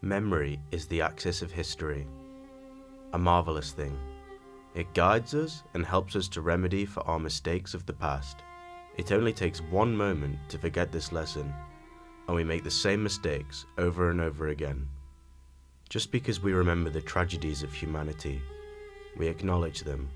Memory is the axis of history, a marvelous thing. It guides us and helps us to remedy for our mistakes of the past. It only takes one moment to forget this lesson, and we make the same mistakes over and over again. Just because we remember the tragedies of humanity, we acknowledge them,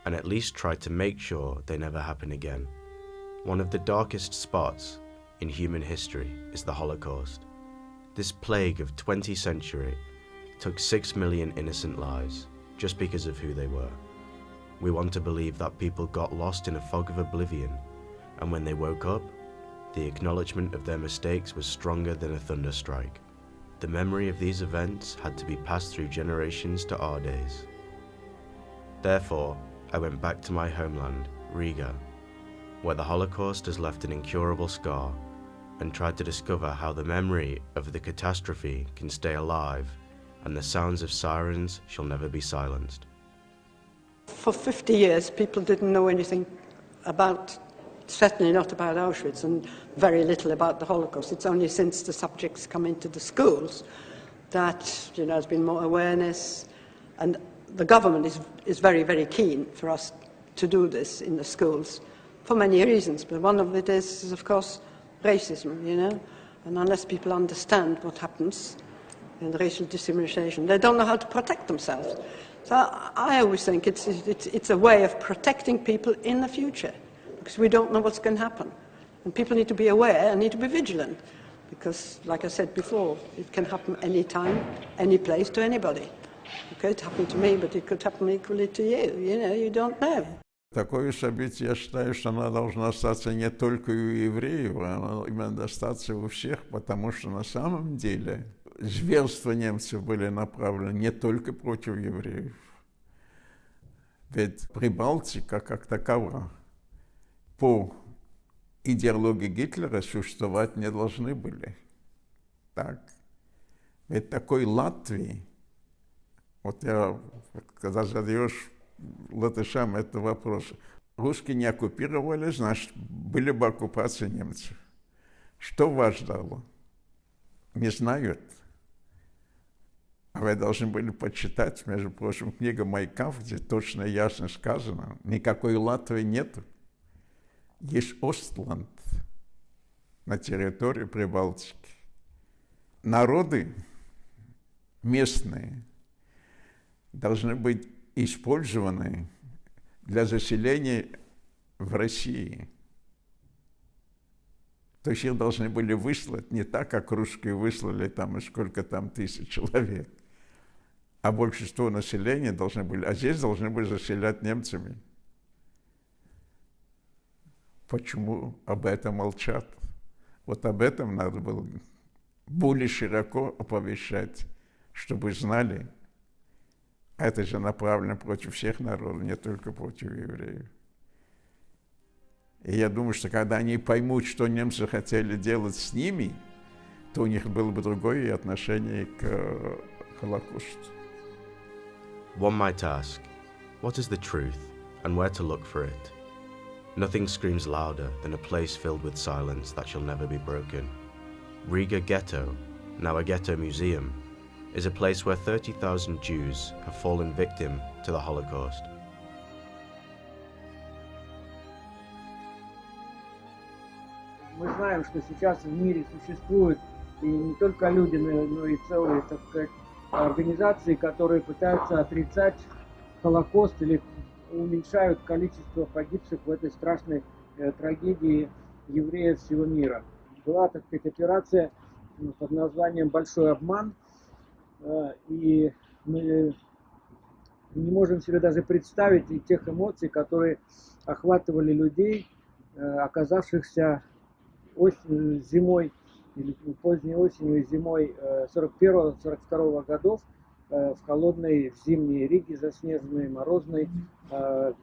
and at least try to make sure they never happen again. One of the darkest spots in human history is the Holocaust. This plague of 20th century took 6 million innocent lives just because of who they were. We want to believe that people got lost in a fog of oblivion, and when they woke up, the acknowledgement of their mistakes was stronger than a thunderstrike. The memory of these events had to be passed through generations to our days. Therefore, I went back to my homeland, Riga, where the Holocaust has left an incurable scar, and tried to discover how the memory of the catastrophe can stay alive and the sounds of sirens shall never be silenced. For 50 years, people didn't know anything about, certainly not about Auschwitz, and very little about the Holocaust. It's only since the subjects come into the schools that there's been more awareness, and the government is very, very keen for us to do this in the schools for many reasons, but one of it is of course, racism, and unless people understand what happens in racial discrimination, they don't know how to protect themselves. So I always think it's a way of protecting people in the future, because we don't know what's going to happen. And people need to be aware and need to be vigilant, because, like I said before, it can happen anytime, any place, to anybody. Okay, it happened to me, but it could happen equally to you. You don't know. Такое событие, я считаю, что оно должно остаться не только у евреев, оно именно остаться у всех, потому что на самом деле зверства немцев были направлены не только против евреев. Ведь Прибалтика как такова по идеологии Гитлера существовать не должны были. Так. Ведь такой Латвии, когда задаешь латышам этот вопрос, русские не оккупировали, значит, были бы оккупации немцев. Что вас ждало? Не знают. А вы должны были почитать, между прочим, книгу Майкав, где точно и ясно сказано, никакой Латвии нету. Есть Остланд на территории Прибалтики. Народы местные должны быть использованы для заселения в России. То есть их должны были выслать не так, как русские выслали там, и сколько там тысяч человек, а большинство населения должны были, а здесь должны были заселять немцами. Почему об этом молчат? Вот об этом надо было более широко оповещать, чтобы знали. Это же направлено против всех народов, не только против евреев. И я думаю, что когда они поймут, что немцы хотели делать с ними, то у них было бы другое отношение к Холокосту. One might ask, what is the truth and where to look for it? Nothing screams louder than a place filled with silence that shall never be broken. Riga Ghetto, now a ghetto museum, is a place where 30,000 Jews have fallen victim to the Holocaust. Мы знаем, что сейчас в мире существуют и не только люди, но и целые, так сказать, организации, которые пытаются отрицать Холокост или уменьшают количество погибших в этой страшной трагедии евреев всего мира. Была, так сказать, операция под названием «Большой обман», и мы не можем себе даже представить и тех эмоций, которые охватывали людей, оказавшихся зимой, или поздней осенью и зимой 41-42 годов в холодной зимней Риге, заснеженной, морозной, в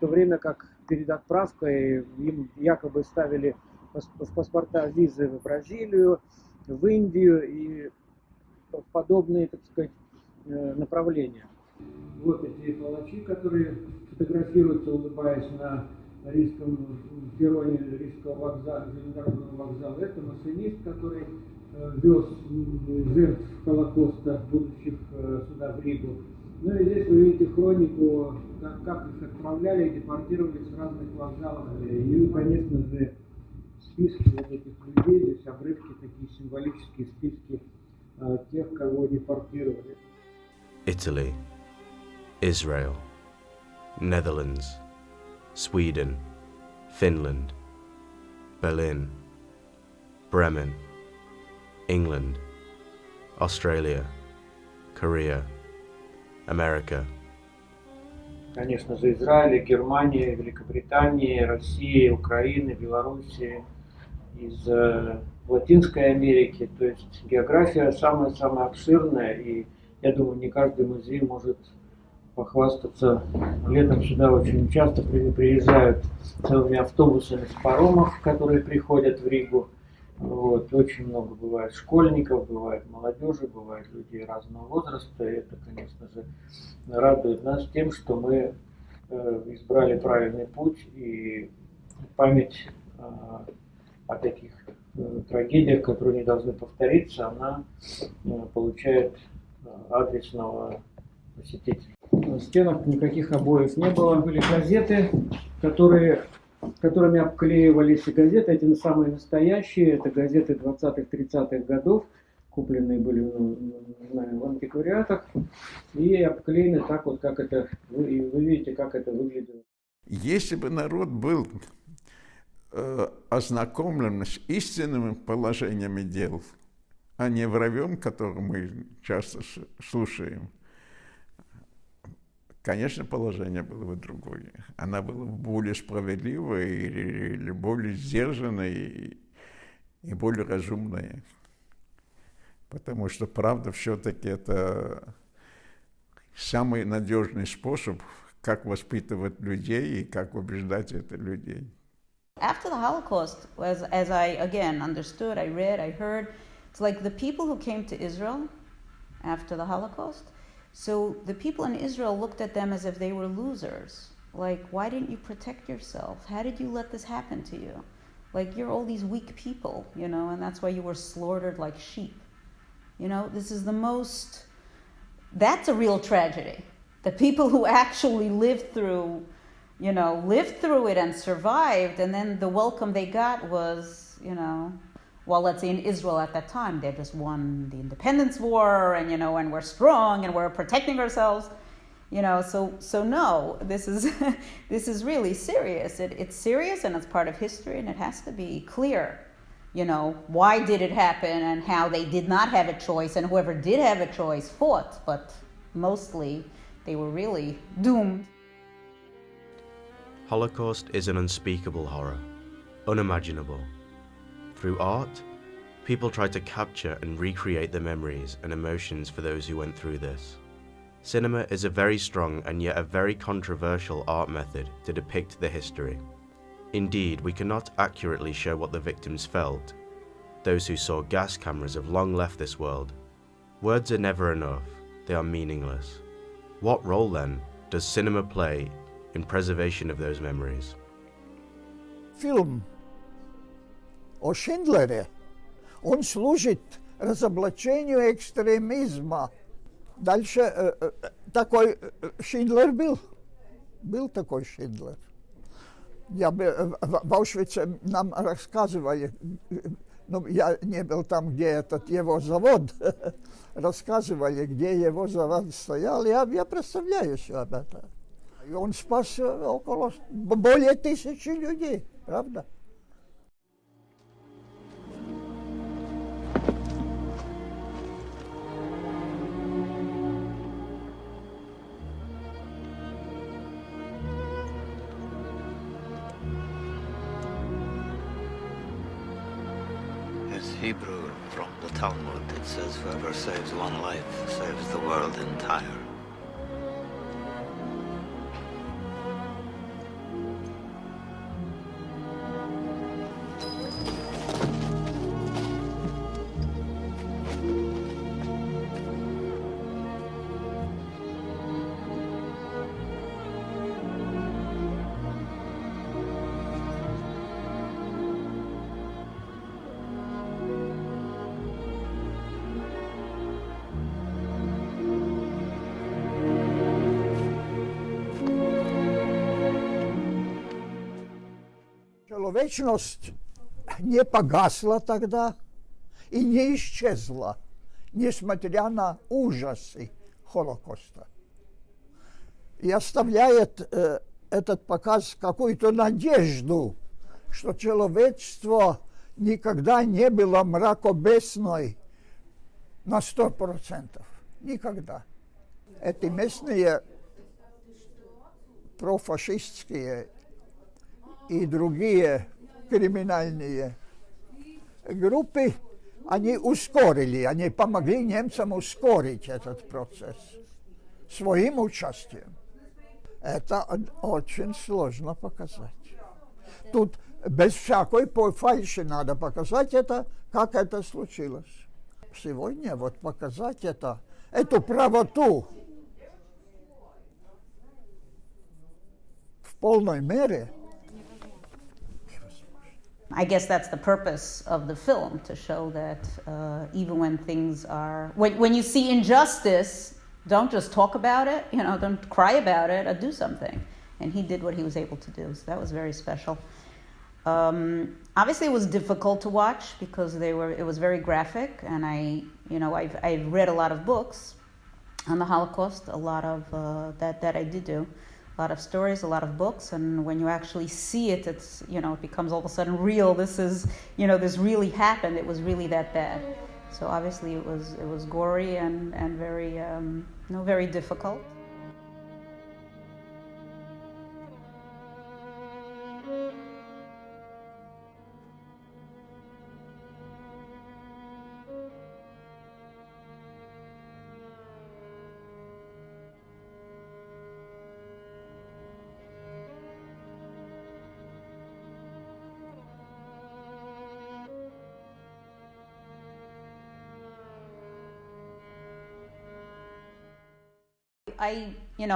то время как перед отправкой им якобы ставили в паспорта визы в Бразилию, в Индию и подобные, так сказать, направления. Вот эти палачи, которые фотографируются, улыбаясь на рижском перроне Рижского вокзала, железнодорожного вокзала. Это машинист, который вез жертв Холокоста, будущих сюда в Ригу. Ну и здесь вы видите хронику, как их отправляли и депортировали с разных вокзалов. И, конечно же, списки вот этих людей, здесь обрывки, такие символические списки тех, кого депортировали. Italy, Israel, Netherlands, Sweden, Finland, Berlin, Bremen, England, Australia, Korea, America. Конечно же, Израиль, Германия, Великобритания, Россия, Украина, Белоруссия, из Латинской Америки. То есть география самая-самая обширная, и я думаю, не каждый музей может похвастаться. Летом сюда очень часто приезжают целыми автобусами с паромов, которые приходят в Ригу. Вот. Очень много бывает школьников, бывает молодежи, бывает людей разного возраста. И это, конечно же, радует нас тем, что мы избрали правильный путь, и память о таких трагедиях, которые не должны повториться, она получает адресного посетителя. На стенах никаких обоев не было. Были газеты, которыми обклеивались. И газеты эти самые настоящие. Это газеты 20-30-х годов. Купленные были, не знаю, в антиквариатах. И обклеены так вот, как это... Вы видите, как это выглядело. Если бы народ был ознакомлен с истинными положениями дел, а не враньем, которое мы часто слушаем, конечно, положение было бы другое. Оно было бы более справедливое или более сдержанное и более разумное. Потому что правда все-таки это самый надежный способ, как воспитывать людей и как убеждать этих людей. After the Holocaust, as I again understood, I read, I heard, it's like the people who came to Israel after the Holocaust, so the people in Israel looked at them as if they were losers. Like, why didn't you protect yourself? How did you let this happen to you? Like, you're all these weak people, you know, and that's why you were slaughtered like sheep. You know, this is the most, that's a real tragedy. The people who actually lived through it and survived, and then the welcome they got was, well, let's say in Israel at that time, they just won the independence war, and, and we're strong, and we're protecting ourselves, so no, this is, this is really serious. It's serious, and it's part of history, and it has to be clear, why did it happen, and how they did not have a choice, and whoever did have a choice fought, but mostly they were really doomed. Holocaust is an unspeakable horror, unimaginable. Through art, people try to capture and recreate the memories and emotions for those who went through this. Cinema is a very strong and yet a very controversial art method to depict the history. Indeed, we cannot accurately show what the victims felt. Those who saw gas cameras have long left this world. Words are never enough, they are meaningless. What role then does cinema play in preservation of those memories? Film o Schindleре, он служит разоблачению экстремизма. Дальше такой Шиндлер был такой Шиндлер. В Аушвице нам рассказывали, ну, я не был там, где этот его завод, рассказывали, где его завод стоял, я представляю все об этом. И он спас более 1000 людей, правда? It's Hebrew from the Talmud. It says, whoever saves one life saves the world entire. Человечность не погасла тогда и не исчезла, несмотря на ужасы Холокоста. И оставляет этот показ какую-то надежду, что человечество никогда не было мракобесной на 100%. Никогда. Эти местные профашистские и другие криминальные группы, они ускорили, они помогли немцам ускорить этот процесс своим участием. Это очень сложно показать. Тут без всякой фальши надо показать это, как это случилось. Сегодня вот показать эту правоту в полной мере. I guess that's the purpose of the film, to show that even when things are, when you see injustice, don't just talk about it, don't cry about it, do something. And he did what he was able to do, so that was very special. Obviously it was difficult to watch because it was very graphic, and I've read a lot of books on the Holocaust, a lot of that I did do. A lot of stories, a lot of books, and when you actually see it, it's, it becomes all of a sudden real. This is, this really happened. It was really that bad. So obviously it was gory and very, very difficult.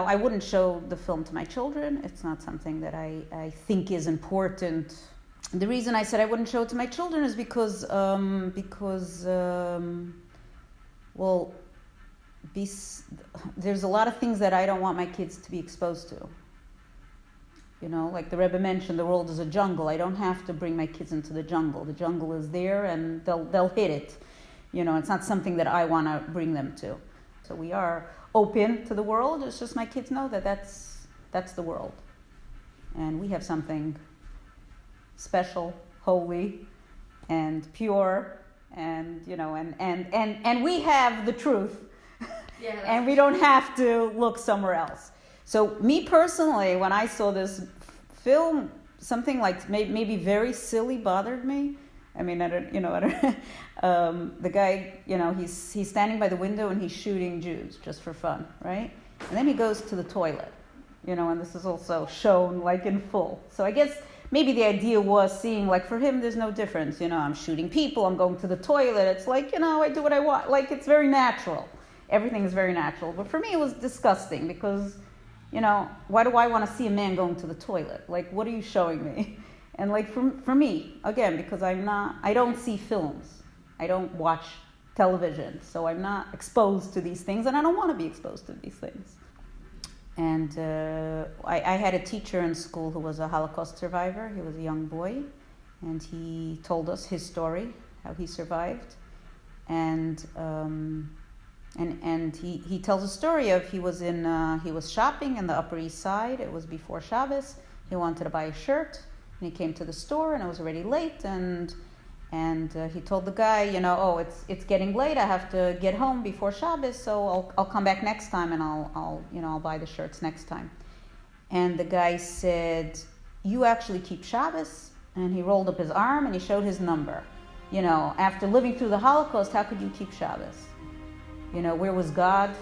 I wouldn't show the film to my children. It's not something that I think is important. The reason I said I wouldn't show it to my children is because there's a lot of things that I don't want my kids to be exposed to. Like the Rebbe mentioned, the world is a jungle. I don't have to bring my kids into the jungle. The jungle is there, and they'll hit it. It's not something that I want to bring them to. So we are open to the world. It's just my kids know that that's the world, and we have something special, holy, and pure, and and we have the truth, and we don't have to look somewhere else. So me personally, when I saw this film, something like maybe very silly bothered me. I mean, the guy, he's standing by the window and he's shooting Jews just for fun, right? And then he goes to the toilet, and this is also shown like in full. So I guess maybe the idea was seeing, like, for him, there's no difference. I'm shooting people, I'm going to the toilet. It's like, I do what I want. Like, it's very natural. Everything is very natural. But for me, it was disgusting because, why do I want to see a man going to the toilet? Like, what are you showing me? And like for me, again, because I don't see films. I don't watch television. So I'm not exposed to these things, and I don't want to be exposed to these things. And I had a teacher in school who was a Holocaust survivor. He was a young boy, and he told us his story, how he survived. And he tells a story of he was shopping in the Upper East Side. It was before Shabbos. He wanted to buy a shirt. And he came to the store, and it was already late, and he told the guy, it's getting late. I have to get home before Shabbos, so I'll come back next time, and I'll buy the shirts next time. And the guy said, "You actually keep Shabbos?" And he rolled up his arm and he showed his number. After living through the Holocaust, how could you keep Shabbos? Where was God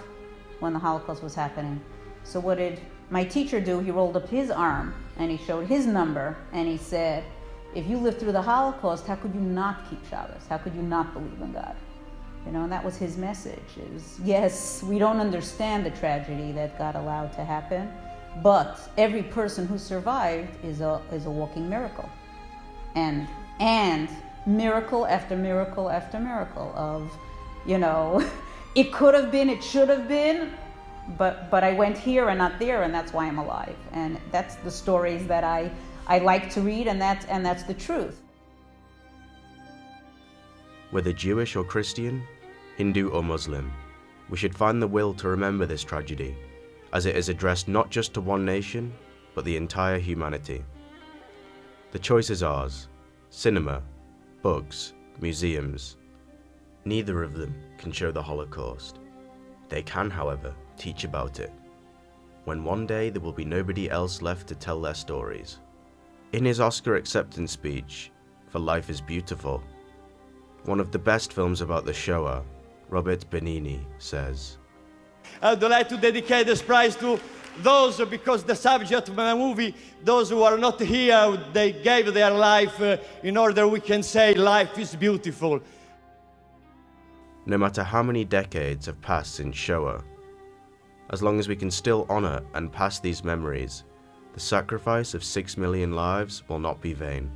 when the Holocaust was happening? So what did my teacher do? He rolled up his arm and he showed his number, and he said, if you lived through the Holocaust, how could you not keep Shabbos? How could you not believe in God? And that was his message, is yes, we don't understand the tragedy that God allowed to happen, but every person who survived is a walking miracle. And miracle after miracle after miracle of, it could have been, it should have been, but I went here and not there, and that's why I'm alive. And that's the stories that I I like to read, and that's the truth. Whether Jewish or Christian, Hindu or Muslim, we should find the will to remember this tragedy, as it is addressed not just to one nation, but the entire humanity. The choice is ours: cinema, books, museums. Neither of them can show the Holocaust. They can, however, teach about it, when one day there will be nobody else left to tell their stories. In his Oscar acceptance speech, For Life is Beautiful, one of the best films about the Shoah, Robert Benigni says, I would like to dedicate this prize to those, because the subject of my movie, those who are not here, they gave their life in order we can say life is beautiful. No matter how many decades have passed since Shoah, as long as we can still honor and pass these memories, the sacrifice of 6 million lives will not be vain.